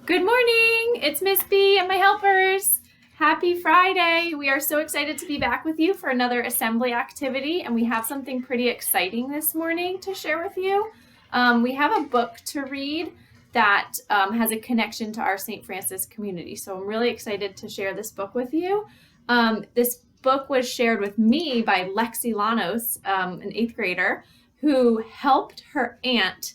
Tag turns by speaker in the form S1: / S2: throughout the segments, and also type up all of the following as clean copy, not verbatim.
S1: Good morning, it's Miss B and my helpers. Happy Friday. We are so excited to be back with you for another assembly activity, and we have something pretty exciting this morning to share with you. We have a book to read that has a connection to our St. Francis community, so I'm really excited to share this book with you. This book was shared with me by Lexi Lanos, an 8th grader, who helped her aunt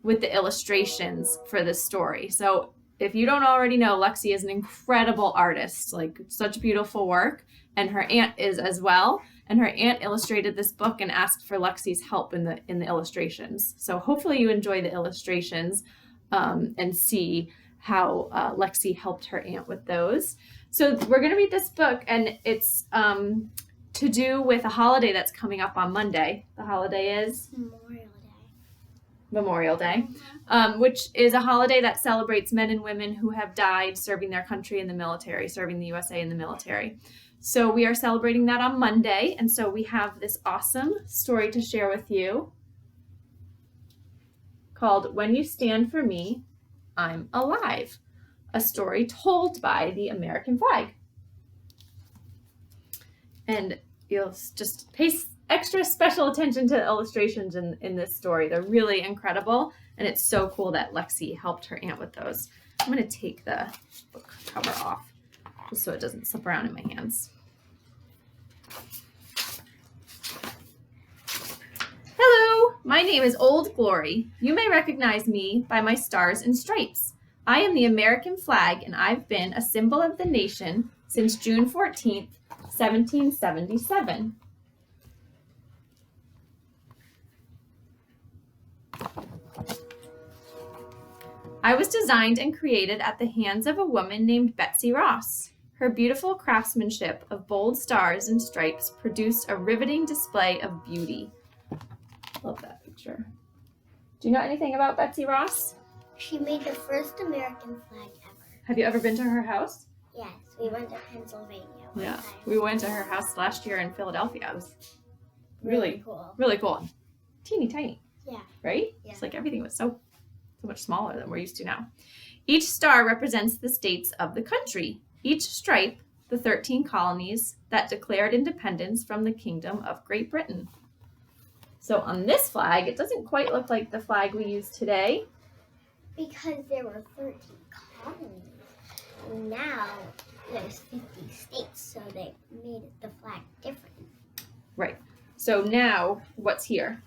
S1: with the illustrations for this story. So if you don't already know, Lexi is an incredible artist, like such beautiful work, and her aunt is as well. And her aunt illustrated this book and asked for Lexi's help in the illustrations. So hopefully you enjoy the illustrations and see how Lexi helped her aunt with those. So we're going to read this book, and it's to do with a holiday that's coming up on Monday. The holiday is Memorial Day, which is a holiday that celebrates men and women who have died serving their country in the military, serving the USA in the military. So we are celebrating that on Monday, and so we have this awesome story to share with you called When You Stand For Me, I'm Alive, a story told by the American flag. And you'll just pay extra special attention to the illustrations in this story. They're really incredible, and it's so cool that Lexi helped her aunt with those. I'm going to take the book cover off just so it doesn't slip around in my hands. Hello, my name is Old Glory. You may recognize me by my stars and stripes. I am the American flag, and I've been a symbol of the nation since June 14th, 1777. I was designed and created at the hands of a woman named Betsy Ross. Her beautiful craftsmanship of bold stars and stripes produced a riveting display of beauty. Love that picture. Do you know anything about Betsy Ross?
S2: She made the first American flag ever.
S1: Have you ever been to her house?
S2: Yes, we went to Pennsylvania one time.
S1: We went to her house last year in Philadelphia. It was really
S2: cool.
S1: Really cool. Teeny tiny.
S2: Yeah.
S1: Right?
S2: Yeah.
S1: It's like everything was so much smaller than we're used to now. Each star represents the states of the country. Each stripe, the 13 colonies that declared independence from the Kingdom of Great Britain. So on this flag, it doesn't quite look like the flag we use today.
S2: Because there were 13 colonies. And now there's 50 states, so they made the flag different.
S1: Right. So now, what's here?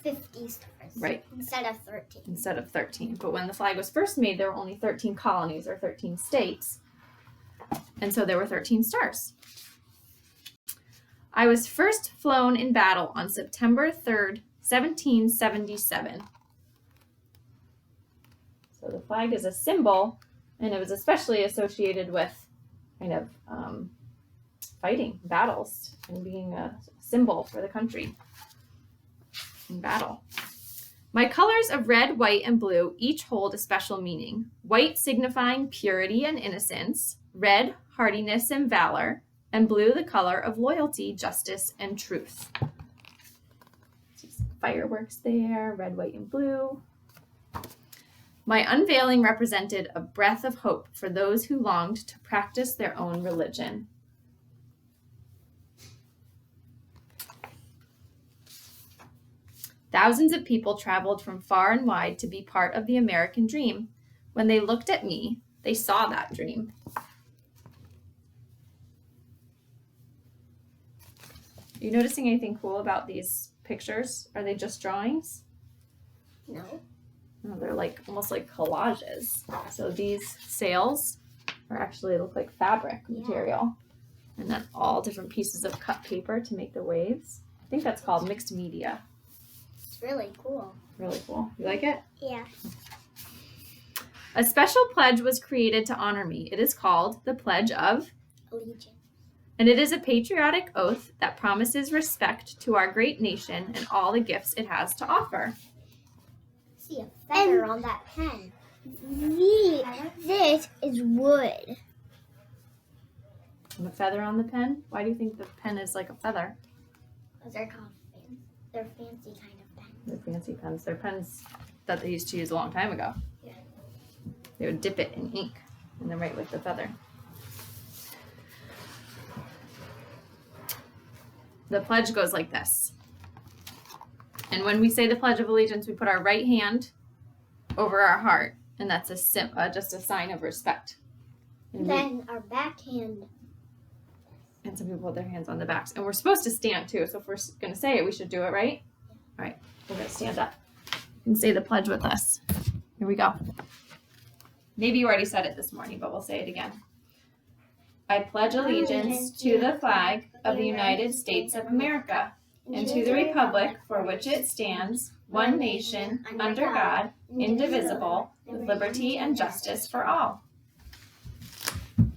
S2: 50 stars.
S1: Right.
S2: Instead of 13.
S1: Instead of 13. But when the flag was first made, there were only 13 colonies or 13 states. And so there were 13 stars. I was first flown in battle on September 3rd, 1777. So the flag is a symbol, and it was especially associated with kind of fighting, battles, and being a symbol for the country in battle. My colors of red, white, and blue each hold a special meaning. White signifying purity and innocence, red, hardiness and valor, and blue the color of loyalty, justice, and truth. See some fireworks there, red, white, and blue. My unveiling represented a breath of hope for those who longed to practice their own religion. Thousands of people traveled from far and wide to be part of the American dream. When they looked at me, they saw that dream. Are you noticing anything cool about these pictures? Are they just drawings?
S2: No.
S1: No, they're like almost like collages. So these sails are actually look like fabric material. And then all different pieces of cut paper to make the waves. I think that's called mixed media.
S2: It's really cool.
S1: Really cool. You like it?
S2: Yeah.
S1: A special pledge was created to honor me. It is called the Pledge of
S2: Allegiance.
S1: And it is a patriotic oath that promises respect to our great nation and all the gifts it has to offer.
S2: See a feather on that pen. This is wood.
S1: And a feather on the pen? Why do you think the pen is like a feather?
S2: Because they're called they're fancy kind of pens.
S1: They're fancy pens. They're pens that they used to use a long time ago.
S2: Yeah.
S1: They would dip it in ink and then write with the feather. The pledge goes like this. And when we say the Pledge of Allegiance, we put our right hand over our heart, and that's just a sign of respect. And
S2: then our backhand.
S1: And some people put their hands on the backs. And we're supposed to stand too, so if we're going to say it, we should do it, right? All right, we're going to stand up and say the pledge with us. Here we go. Maybe you already said it this morning, but we'll say it again. I pledge allegiance to the flag of the United States of America and to the republic for which it stands, one nation, under God, indivisible, with liberty and justice for all.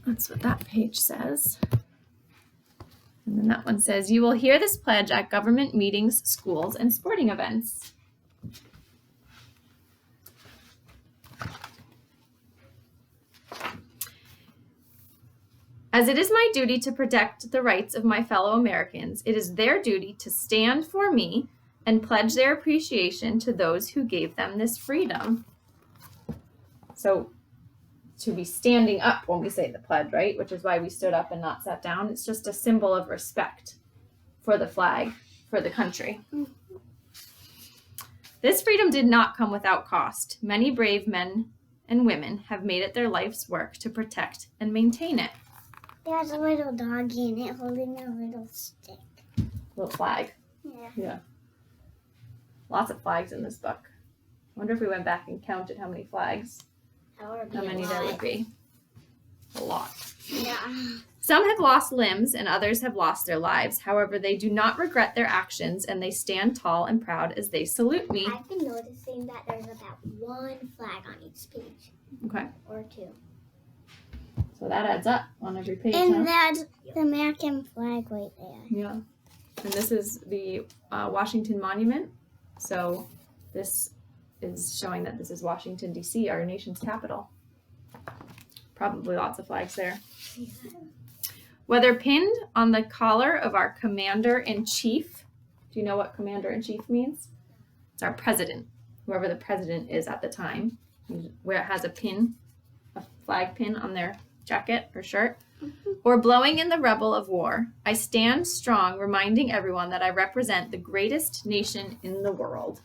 S1: That's what that page says. And then that one says, you will hear this pledge at government meetings, schools, and sporting events. As it is my duty to protect the rights of my fellow Americans, it is their duty to stand for me and pledge their appreciation to those who gave them this freedom. So, to be standing up when we say the pledge, right? Which is why we stood up and not sat down. It's just a symbol of respect for the flag, for the country. This freedom did not come without cost. Many brave men and women have made it their life's work to protect and maintain it.
S2: There's a little doggy in it holding a little stick.
S1: Little flag. Yeah. Lots of flags in this book. I wonder if we went back and counted how many flags. How many there would be. A lot.
S2: Yeah.
S1: Some have lost limbs and others have lost their lives. However, they do not regret their actions and they stand tall and proud as they salute me.
S2: I've been noticing that there's about one flag on each page.
S1: Okay.
S2: Or two.
S1: So that adds up on every page.
S2: And that's the American flag right there.
S1: Yeah. And this is the Washington Monument. So this is showing that this is Washington, D.C., our nation's capital. Probably lots of flags there.
S2: Yeah.
S1: Whether pinned on the collar of our commander-in-chief, do you know what commander-in-chief means? It's our president, whoever the president is at the time, where it has a pin, a flag pin on their jacket or shirt, or blowing in the rebel of war, I stand strong, reminding everyone that I represent the greatest nation in the world.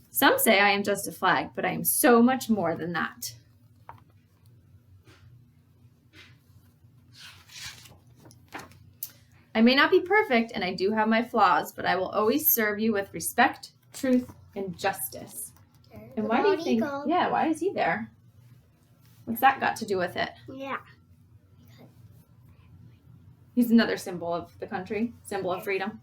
S1: Some say I am just a flag, but I am so much more than that. I may not be perfect, and I do have my flaws, but I will always serve you with respect, truth, and justice. And why do you think, why is he there? What's that got to do with it?
S2: Yeah.
S1: He's another symbol of the country, symbol of freedom.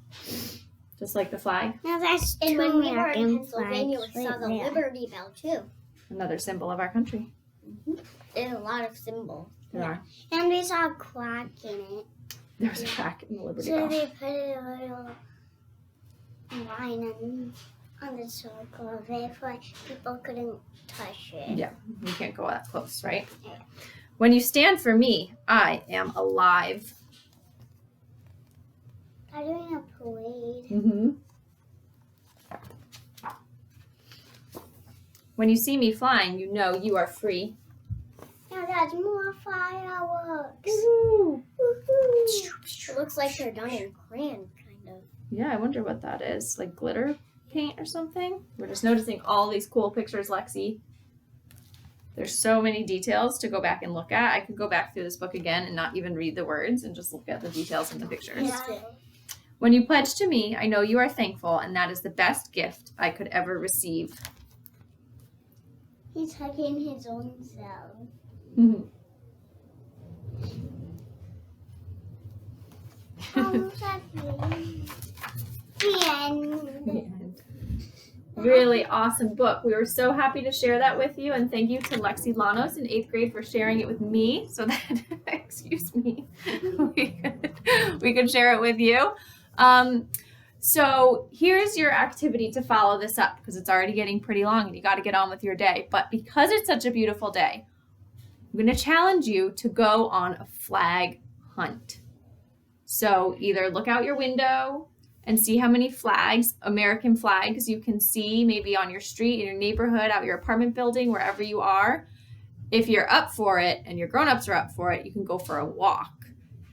S1: Just like the flag.
S2: Now that's two when we were in Pennsylvania, we saw the Liberty Bell too.
S1: Another symbol of our country.
S2: Mm-hmm. There's a lot of symbols.
S1: There are.
S2: And we saw a crack in it.
S1: There's a crack in the Liberty Bell.
S2: So they put a little line on the circle of it so people couldn't touch it.
S1: Yeah, you can't go that close, right? Yeah. When you stand for me, I am alive.
S2: I'm doing a parade.
S1: Mm-hmm. When you see me flying, you know you are free.
S2: Now that's more fireworks.
S1: Woo-hoo.
S2: Woo-hoo. It looks like they're done in crayon, kind of.
S1: Yeah, I wonder what that is. Like glitter paint or something? We're just noticing all these cool pictures, Lexi. There's so many details to go back and look at. I could go back through this book again and not even read the words and just look at the details in the pictures.
S2: Yeah.
S1: When you pledge to me, I know you are thankful, and that is the best gift I could ever receive.
S2: He's hugging his own self.
S1: Mm-hmm.
S2: The end.
S1: Really awesome book. We were so happy to share that with you, and thank you to Lexi Lanos in 8th grade for sharing it with me so that, excuse me, we could share it with you. So here's your activity to follow this up because it's already getting pretty long and you got to get on with your day. But because it's such a beautiful day, I'm going to challenge you to go on a flag hunt. So either look out your window and see how many flags, American flags, you can see maybe on your street, in your neighborhood, out your apartment building, wherever you are. If you're up for it and your grown-ups are up for it, you can go for a walk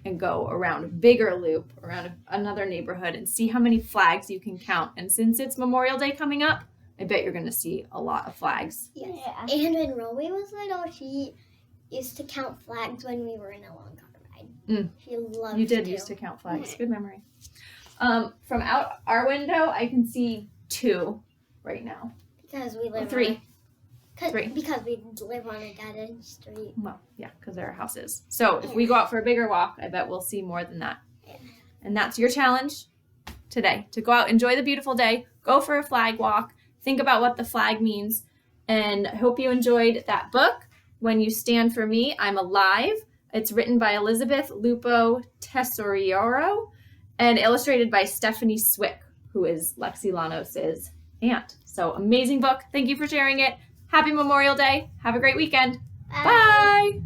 S1: and go around a bigger loop around another neighborhood and see how many flags you can count. And since it's Memorial Day coming up, I bet you're going to see a lot of flags.
S2: Yes. Yeah. And when Rowie was little, she used to count flags when we were in a long car ride. She loved
S1: You did used to count flags. Good memory. From out our window, I can see 2 right now.
S2: Because we live
S1: 3.
S2: 3. Because we live on a dead-end street.
S1: Well, yeah, because there are houses. So if we go out for a bigger walk, I bet we'll see more than that.
S2: Yeah.
S1: And that's your challenge today, to go out, enjoy the beautiful day, go for a flag walk, think about what the flag means, and I hope you enjoyed that book, When You Stand For Me, I'm Alive. It's written by Elizabeth Lupo Tesoriero and illustrated by Stephanie Swick, who is Lexi Lanos' aunt. So amazing book. Thank you for sharing it. Happy Memorial Day. Have a great weekend. Bye.